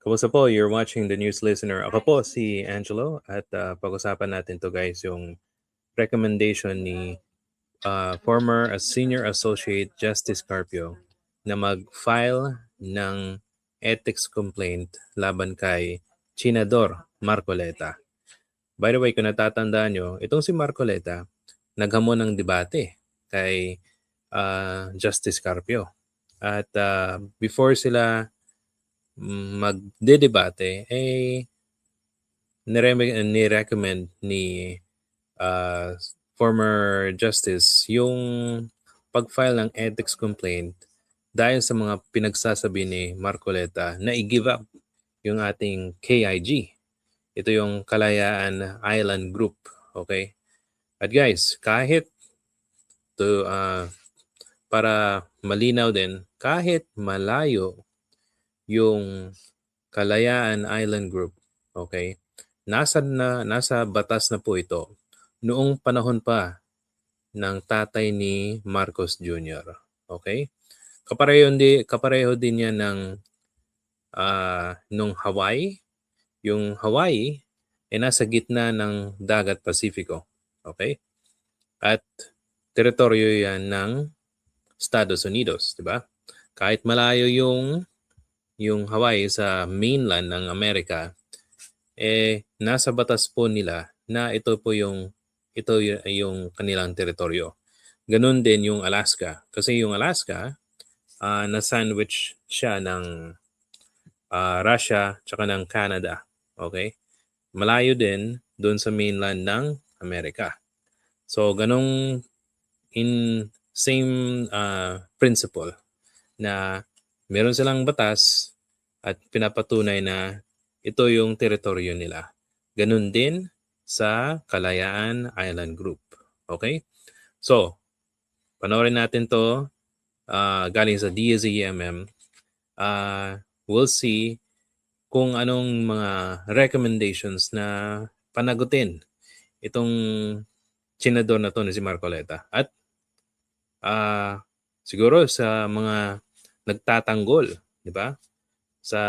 Kamusta po? You're watching the News Listener. Ako po si Angelo at pag-usapan natin to guys yung recommendation ni former Senior Associate Justice Carpio na mag-file ng ethics complaint laban kay Chinador Marcoleta. By the way, kung natatandaan nyo, itong si Marcoleta naghamon ng debate kay Justice Carpio. At before sila magdedebate, ni-recommend ni former Justice yung pag-file ng ethics complaint dahil sa mga pinagsasabi ni Marcoleta na i-give up yung ating KIG. Ito yung Kalayaan Island Group. Okay? At guys, kahit to, para malinaw din, kahit malayo yung Kalayaan Island Group, okay? Nasa batas na po ito noong panahon pa ng tatay ni Marcos Jr. Okay? Kapareho din yan ng nung Hawaii. Yung Hawaii ay nasa gitna ng dagat Pasifiko. Okay? At teritoryo yan ng Estados Unidos, di ba? Kahit malayo yung Hawaii sa mainland ng Amerika, nasa batas po nila na ito yung kanilang teritoryo. Ganun din yung Alaska. Kasi yung Alaska, na-sandwich siya ng Russia tsaka ng Canada. Okay? Malayo din doon sa mainland ng Amerika. So, ganong same principle na meron silang batas at pinapatunay na ito yung teritoryo nila. Ganun din sa Kalayaan Island Group. Okay? So, panoorin natin to galing sa DZMM. We'll see kung anong mga recommendations na panagutin itong Chinador na to ni si Marcoleta. At siguro sa mga nagtatanggol, di ba? Sa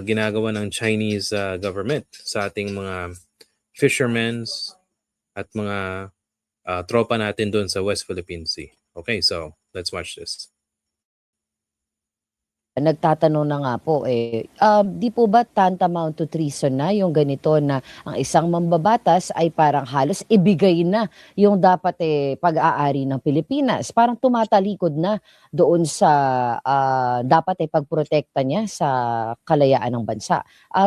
ginagawa ng Chinese government sa ating mga fishermen at mga tropa natin doon sa West Philippine Sea. Okay, so let's watch this. Nagtatanong na nga po di po ba tantamount to treason na yung ganito na ang isang mambabatas ay parang halos ibigay na yung dapat pag-aari ng Pilipinas. Parang tumatalikod na doon sa dapat pagprotekta niya sa kalayaan ng bansa.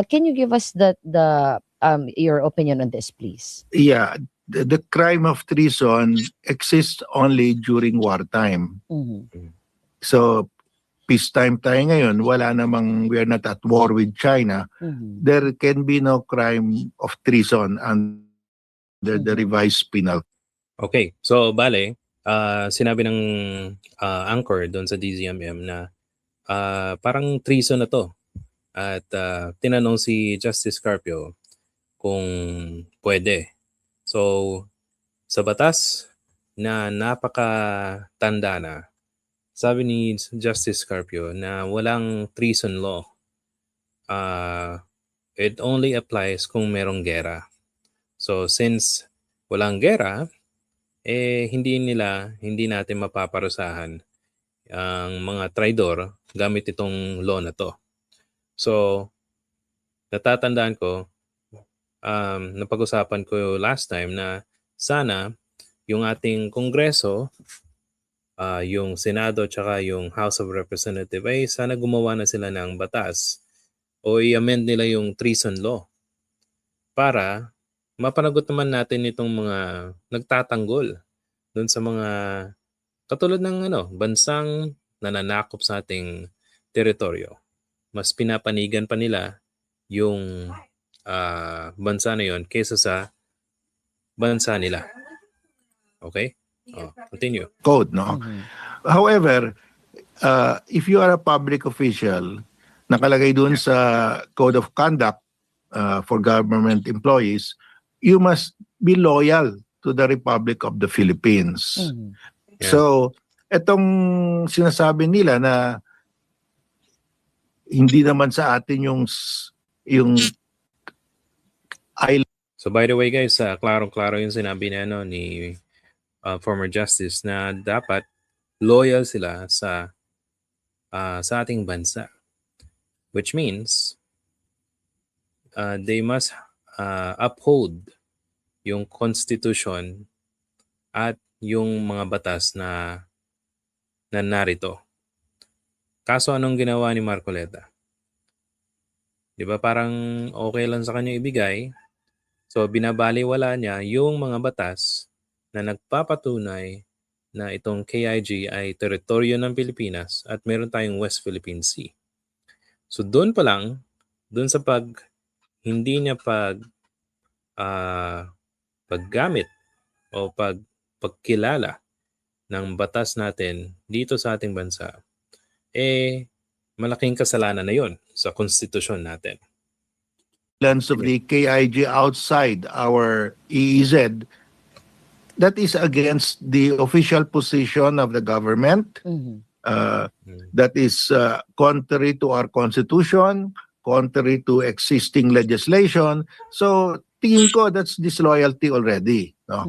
Can you give us your opinion on this, please? Yeah, the crime of treason exists only during wartime. Mm-hmm. So, peacetime tayo ngayon, we are not at war with China. Mm-hmm. There can be no crime of treason under the revised penal. Okay, so bale, sinabi ng anchor doon sa DZMM na parang treason na to. At tinanong si Justice Carpio kung pwede. So, sa batas na napakatanda na, sabi ni Justice Carpio na walang treason law. It only applies kung merong gera. So since walang gera, hindi natin mapaparusahan ang mga traidor gamit itong law na to. So natatandaan ko, napag-usapan ko last time na sana yung ating Kongreso, yung Senado tsaka yung House of Representatives ay sana gumawa na sila ng batas o i-amend nila yung treason law para mapanagot naman natin itong mga nagtatanggol doon sa mga katulad ng bansang nananakop sa ating teritoryo. Mas pinapanigan pa nila yung bansa na yon kaysa sa bansa nila. Okay? Continue. Code, no? Mm-hmm. However, if you are a public official, nakalagay dun sa Code of Conduct for government employees, you must be loyal to the Republic of the Philippines. Mm-hmm. Yeah. So, etong sinasabi nila na hindi naman sa atin yung island. So by the way guys, klarong-klaro yung sinabi ni former justice na dapat loyal sila sa ating bansa, which means they must uphold yung constitution at yung mga batas na narito. Kaso anong ginawa ni Marcoleta? Di ba parang okay lang sa kanya ibigay? So binabaliwala niya yung mga batas na nagpapatunay na itong KIG ay teritoryo ng Pilipinas at meron tayong West Philippine Sea. So doon pa lang, doon sa hindi niya paggamit o pagkilala ng batas natin dito sa ating bansa, malaking kasalanan na yon sa konstitusyon natin. Of the KIG outside our EEZ, that is against the official position of the government. That is contrary to our constitution, contrary to existing legislation. So tingin ko that's disloyalty already. No?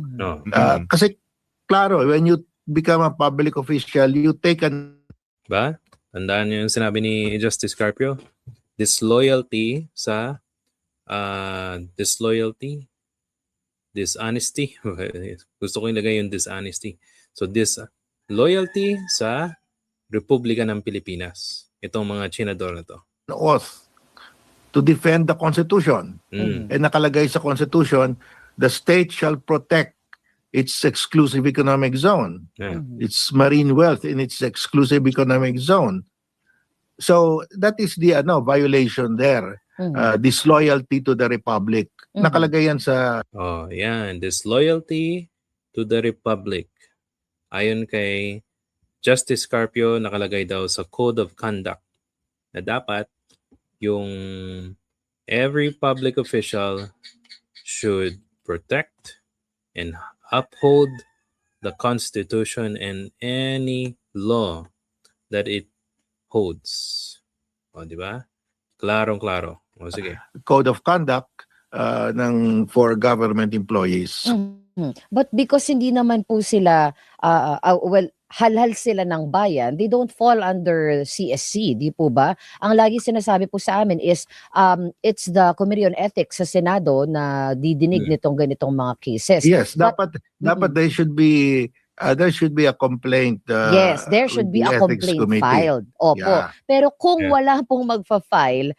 Kasi klaro, when you become a public official, you take an... Ba? Tandaan niyo yung sinabi ni Justice Carpio? Disloyalty sa dishonesty. Gusto ko ilagay yung dishonesty. So disloyalty sa Republika ng Pilipinas. Itong mga senador na to. Oath to defend the Constitution. And nakalagay sa Constitution, the state shall protect its exclusive economic zone. Its marine wealth in its exclusive economic zone. So that is the violation there. Disloyalty to the Republic. Nakalagay yan sa... Oh, yan. Disloyalty to the Republic. Ayon kay Justice Carpio, nakalagay daw sa Code of Conduct na dapat yung every public official should protect and uphold the Constitution and any law that it holds. O, di ba? Klarong-klaro. O, sige. Code of Conduct for government employees. But because hindi naman po sila, halal sila ng bayan, they don't fall under CSC, di po ba? Ang lagi sinasabi po sa amin is, it's the Committee on Ethics sa Senado na didinig nitong ganitong mga cases. Yes, dapat there should be a complaint. Yes, there should be a complaint filed. Opo. Yeah. Pero kung wala pong magfa-file,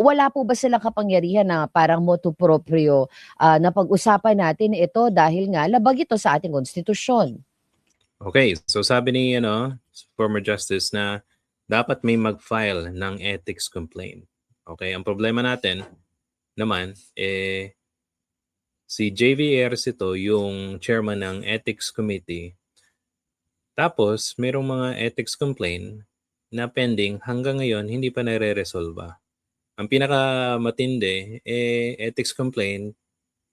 wala po ba silang kapangyarihan na parang motu proprio na pag-usapan natin ito dahil nga labag ito sa ating konstitusyon? Okay, so sabi ni former justice na dapat may mag-file ng ethics complaint. Okay, ang problema natin naman si JV Ejercito yung chairman ng ethics committee. Tapos mayroong mga ethics complaint na pending hanggang ngayon hindi pa nare-resolve. Ang pinakamatindi ethics complaint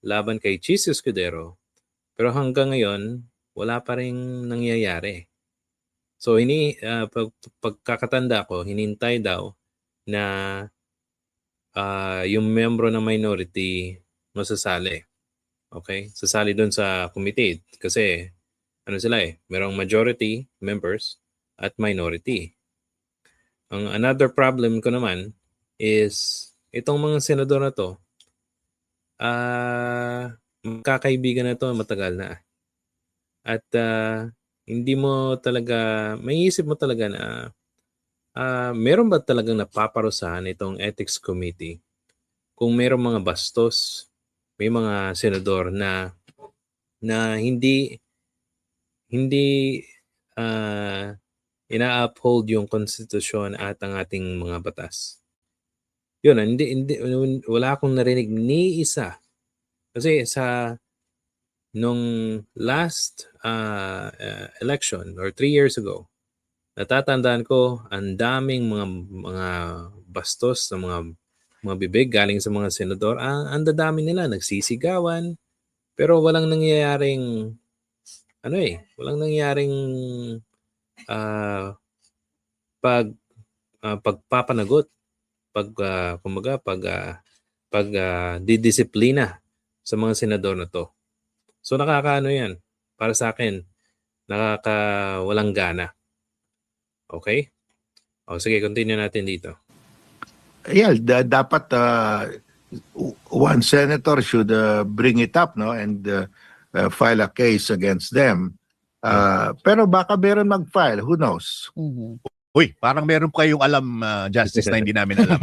laban kay Chis Escudero. Pero hanggang ngayon, wala pa rin nangyayari. So pagkakatanda ko, hinintay daw na yung membro ng minority masasali. Okay? Sasali doon sa committee. Kasi merong majority members at minority. Another problem ko naman is itong mga senador na to, magkakaibigan na to matagal na. At hindi mo talaga, may isip mo talaga na meron ba talagang napaparusahan itong ethics committee kung merong mga bastos, may mga senador na hindi ina-uphold yung konstitusyon at ang ating mga batas. Yun, wala akong narinig ni isa. Kasi nung last election or 3 years ago, natatandaan ko ang daming mga bastos sa mga bibig galing sa mga senador. Ang dadami nila nagsisigawan pero walang nangyayaring walang nangyayaring pagpapanagot, didisiplina sa mga senador na to. So nakakaano yan. Para sa akin, nakakawalang gana. Okay? Sige, continue natin dito. Yeah, dapat one senator should bring it up, no, and file a case against them. Pero baka meron mag-file, who knows? Mhm. Uy, parang meron kayong alam, Justice, na hindi namin alam.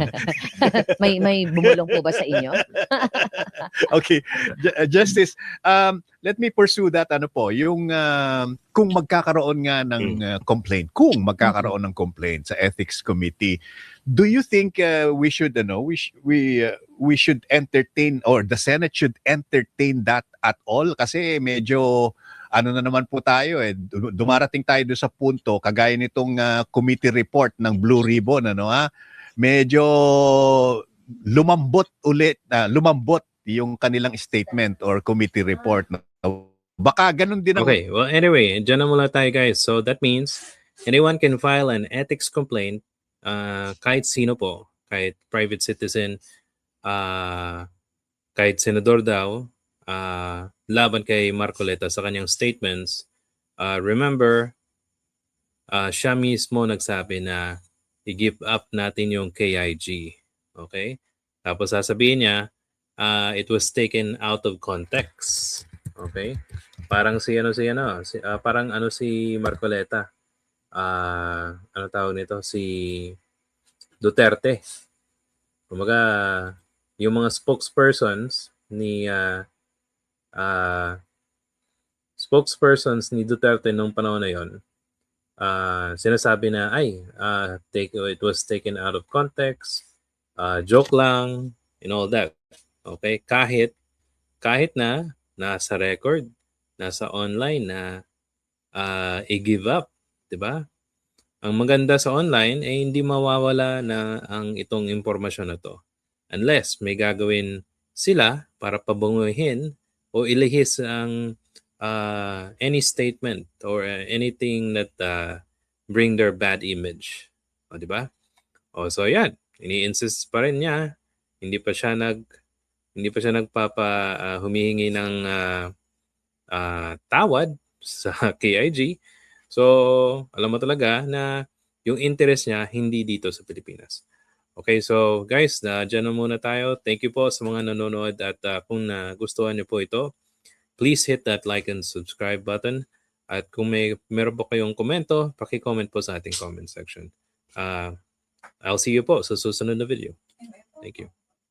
May bumulong po ba sa inyo? Okay, Justice, let me pursue that, yung kung magkakaroon nga ng complaint, ng complaint sa Ethics Committee, do you think we should we should entertain, or the Senate should entertain that at all? Kasi medyo na naman po tayo, dumarating tayo doon sa punto kagaya nitong committee report ng Blue Ribbon, medyo lumambot yung kanilang statement or committee report. Baka ganun din ang... Okay, well anyway, dyan na muna tayo guys. So that means anyone can file an ethics complaint, kahit sino po, kahit private citizen, kahit senador daw, laban kay Marcoleta sa kanyang statements. Remember, siya mismo nagsabi na i-give up natin yung KIG. Okay? Tapos sasabihin niya, it was taken out of context. Okay? Parang si Marcoleta. Ano tawag nito? Si Duterte. Kumaga, yung mga spokespersons ni Duterte nung panahon na yon, sinasabi na it was taken out of context, joke lang, and all that. Okay, kahit na nasa record, nasa online na i-give up, 'di ba? Ang maganda sa online ay hindi mawawala na ang itong impormasyon na to, unless may gagawin sila para pabanguhin o ilihis ang any statement or anything that bring their bad image. Di ba? So yan, ini-insist pa rin niya, hindi pa siya humihingi ng tawad sa KIG. So, alam mo talaga na yung interest niya hindi dito sa Pilipinas. Okay, so guys, dyan na muna tayo. Thank you po sa mga nanonood at kung nagustuhan niyo po ito, please hit that like and subscribe button. At kung meron po kayong komento, paki-comment po sa ating comment section. I'll see you po sa susunod na video. Thank you.